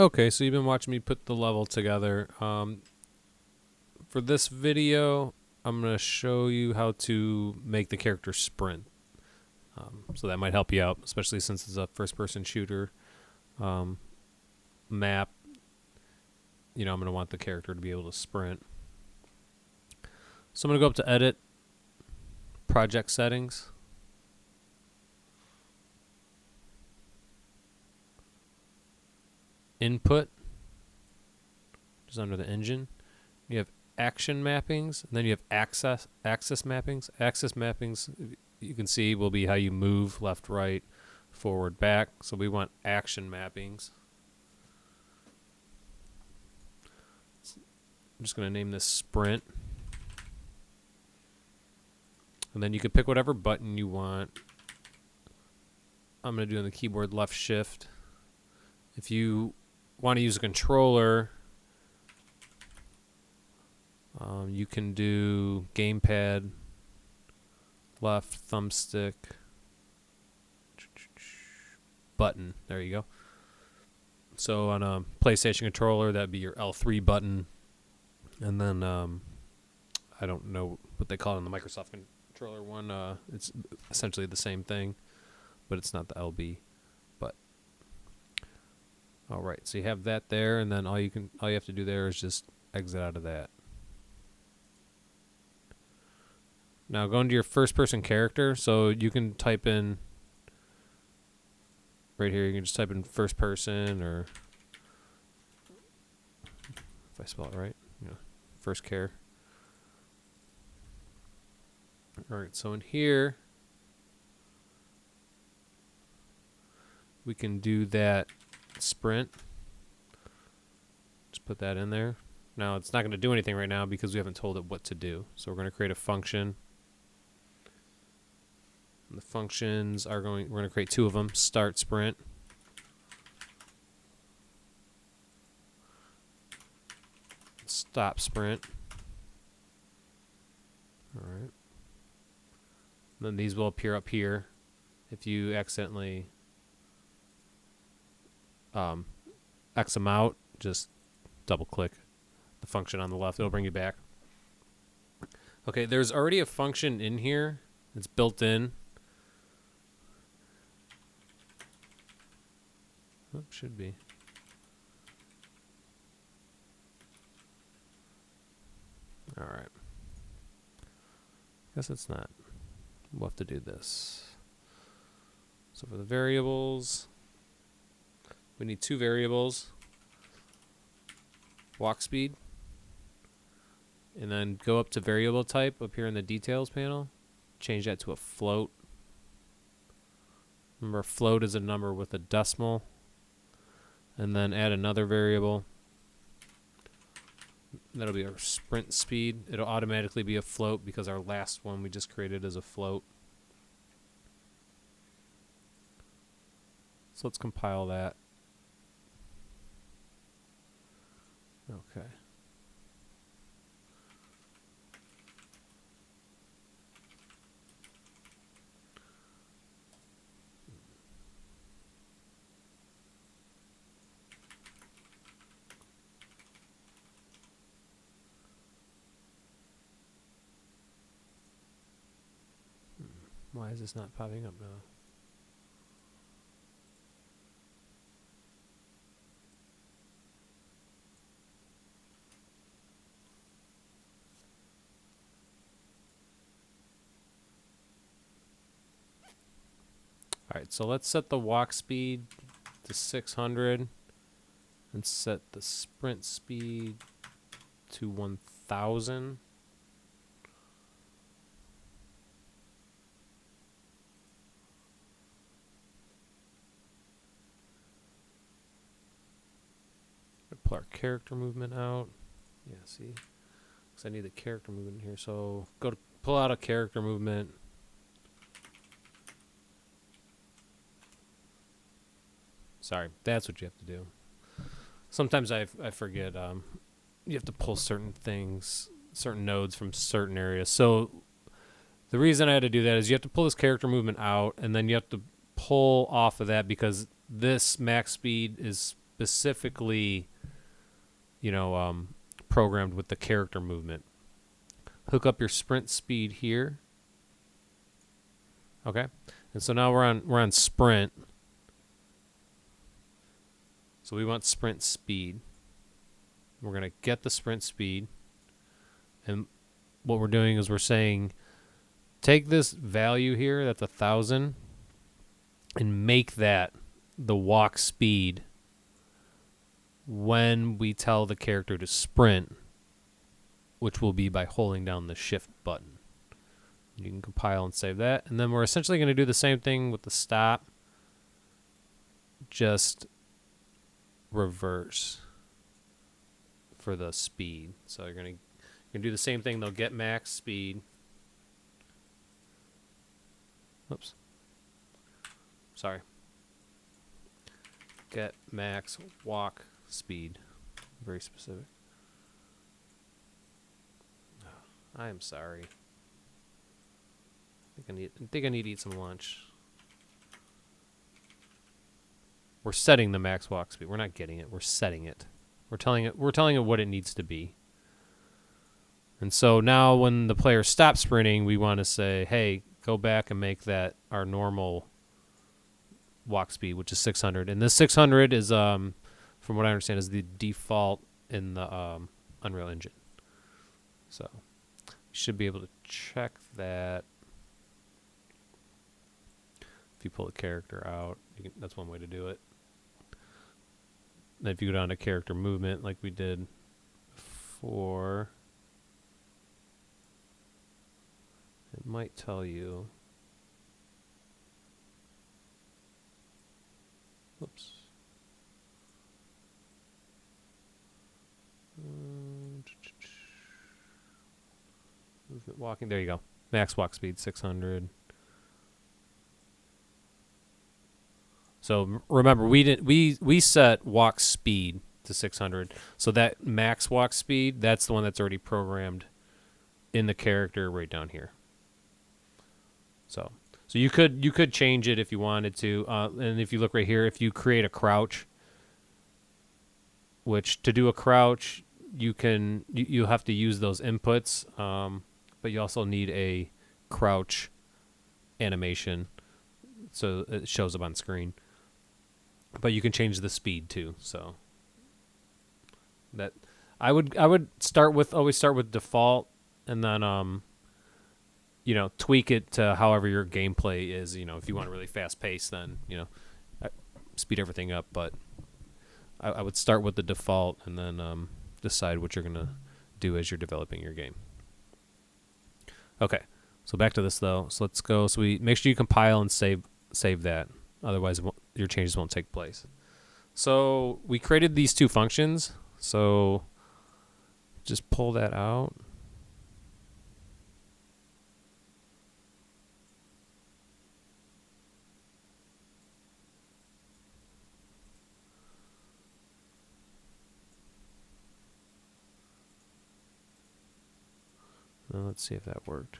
Okay, so you've been watching me put the level together. For this video, I'm going to show you how to make the character sprint. So that might help you out, especially since it's a first-person shooter map. You know, I'm going to want the character to be able to sprint. So I'm going to go up to Edit, Project Settings. Input, just under the engine. You have action mappings, and then you have axis mappings. Axis mappings, you can see, will be how you move left, right, forward, back. So we want action mappings. I'm just going to name this sprint. And then you can pick whatever button you want. I'm going to do on the keyboard left shift. If you want to use a controller, you can do gamepad, left thumbstick, button. There you go. So on a PlayStation controller, that'd be your L3 button. And then I don't know what they call it in the Microsoft controller one. It's essentially the same thing, but it's not the LB. But all right, so you have that there, and then all you have to do there is just exit out of that. Now go into your first-person character, so you can type in right here. You can just type in first person, or if I spell it right, first care. All right, so in here we can do that sprint. Just put that in there. Now it's not going to do anything right now because we haven't told it what to do. So we're going to create a function. And the functions are we're going to create two of them. Start sprint. Stop sprint. All right. Then these will appear up here. If you accidentally X them out, just double click the function on the left. It'll bring you back. Okay, there's already a function in here. It's built in. Oh, should be. All right. Guess it's not. We'll have to do this. So for the variables, we need two variables. Walk speed. And then go up to variable type up here in the details panel. Change that to a float. Remember, a float is a number with a decimal. And then add another variable. That'll be our sprint speed. It'll automatically be a float because our last one we just created is a float. So let's compile that. Okay. Why is this not popping up now? Alright, so let's set the walk speed to 600 and set the sprint speed to 1000. Pull our character movement out. Yeah, see? Because I need the character movement here. So go to pull out a character movement. Sorry, that's what you have to do. Sometimes I forget. You have to pull certain things, certain nodes from certain areas. So the reason I had to do that is you have to pull this character movement out, and then you have to pull off of that because this max speed is specifically, programmed with the character movement. Hook up your sprint speed here. Okay, and so now we're on sprint. So we want sprint speed. We're gonna get the sprint speed, and what we're doing is we're saying, take this value here, that's 1,000, and make that the walk speed when we tell the character to sprint, which will be by holding down the shift button. You can compile and save that. And then we're essentially going to do the same thing with the stop, just reverse for the speed. So you're going to do the same thing. They'll get max speed. Oops. Sorry. Get max walk speed. Very specific. I am sorry. I think I need to eat some lunch. We're setting the max walk speed. We're not getting it. We're setting it. We're telling it what it needs to be. And so now when the player stops sprinting, we want to say, hey, go back and make that our normal walk speed, which is 600. And this 600 is, from what I understand, is the default in the Unreal Engine. So you should be able to check that. If you pull the character out, that's one way to do it. Then if you go down to character movement like we did before, it might tell you. Whoops. Movement walking. There you go. Max walk speed 600. So remember, we set walk speed to 600. So that max walk speed, that's the one that's already programmed in the character right down here. So you could change it if you wanted to. And if you look right here, if you create a crouch, which to do a crouch, you have to use those inputs, but you also need a crouch animation so it shows up on screen. But you can change the speed too. So that I would always start with default, and then tweak it to however your gameplay is. If you want a really fast pace, then speed everything up. But I would start with the default and then decide what you're gonna do as you're developing your game. Okay, so back to this though. So let's go. So we make sure you compile and save that. Otherwise, your changes won't take place. So we created these two functions. So just pull that out. Now let's see if that worked.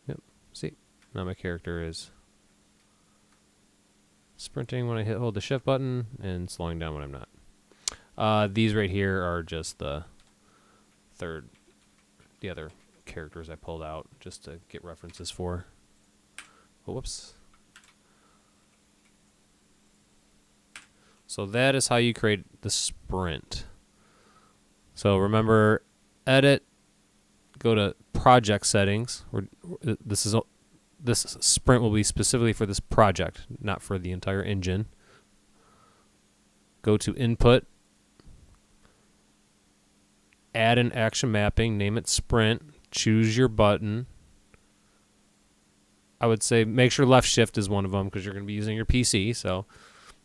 Yep. See, now my character is sprinting when I hold the shift button and slowing down when I'm not. These right here are just the other characters I pulled out just to get references for. Oh, whoops. So that is how you create the sprint. So remember, edit, go to project settings. This sprint will be specifically for this project, not for the entire engine. Go to input, add an action mapping, name it sprint, choose your button. I would say make sure left shift is one of them because you're going to be using your PC. So,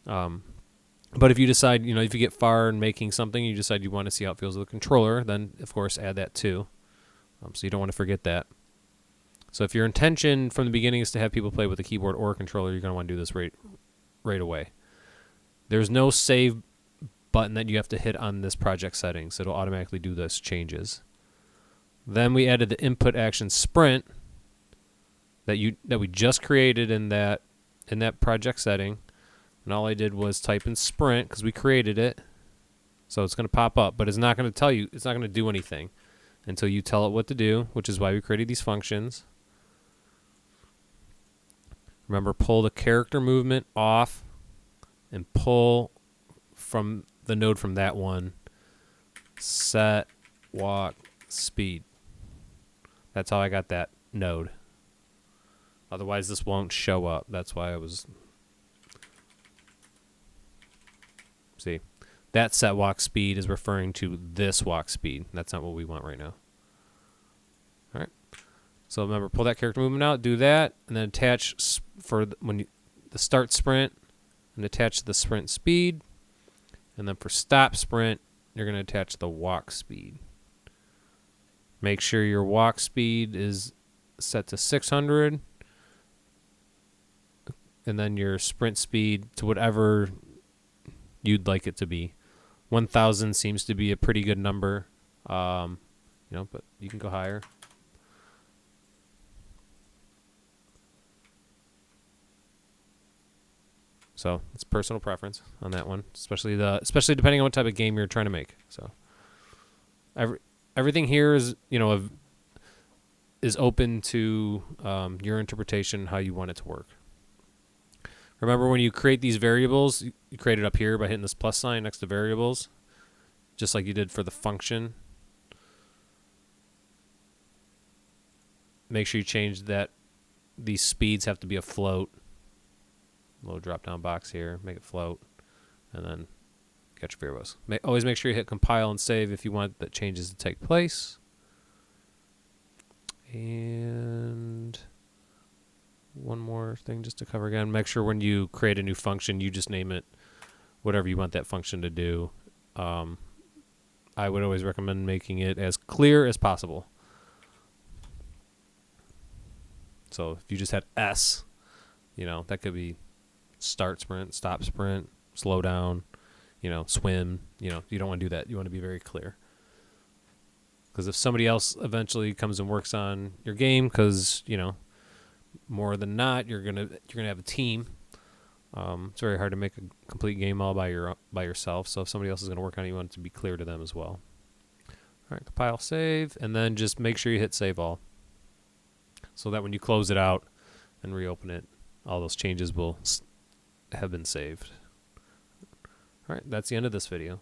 but if you decide, if you get far in making something, you decide you want to see how it feels with the controller, then of course add that too. So you don't want to forget that. So if your intention from the beginning is to have people play with a keyboard or a controller, you're going to want to do this right away. There's no save button that you have to hit on this project settings. It'll automatically do those changes. Then we added the input action sprint that we just created in that project setting. And all I did was type in sprint because we created it. So it's going to pop up, but it's not going to tell you, it's not going to do anything until you tell it what to do, which is why we created these functions. Remember, pull the character movement off and pull from the node from that one. Set walk speed. That's how I got that node. Otherwise, this won't show up. That's why I was... See, that set walk speed is referring to this walk speed. That's not what we want right now. All right. So remember, pull that character movement out, do that, and then attach for the start sprint, and attach the sprint speed. And then for stop sprint, you're going to attach the walk speed. Make sure your walk speed is set to 600. And then your sprint speed to whatever you'd like it to be. 1,000 seems to be a pretty good number, but you can go higher. So it's personal preference on that one, especially depending on what type of game you're trying to make. So everything here is is open to your interpretation, how you want it to work. Remember, when you create these variables, you create it up here by hitting this plus sign next to variables, just like you did for the function. Make sure you change that these speeds have to be a float. Little drop-down box here, make it float, and then get your variables. Always make sure you hit compile and save if you want the changes to take place. And one more thing just to cover again. Make sure when you create a new function, you just name it whatever you want that function to do. I would always recommend making it as clear as possible. So if you just had S, that could be start sprint, stop sprint, slow down, swim. You don't want to do that. You want to be very clear. Because if somebody else eventually comes and works on your game, because more than not, you're gonna have a team. It's very hard to make a complete game all by yourself. So if somebody else is gonna work on it, you want it to be clear to them as well. All right, compile, save, and then just make sure you hit save all, so that when you close it out and reopen it, all those changes will have been saved. All right, that's the end of this video.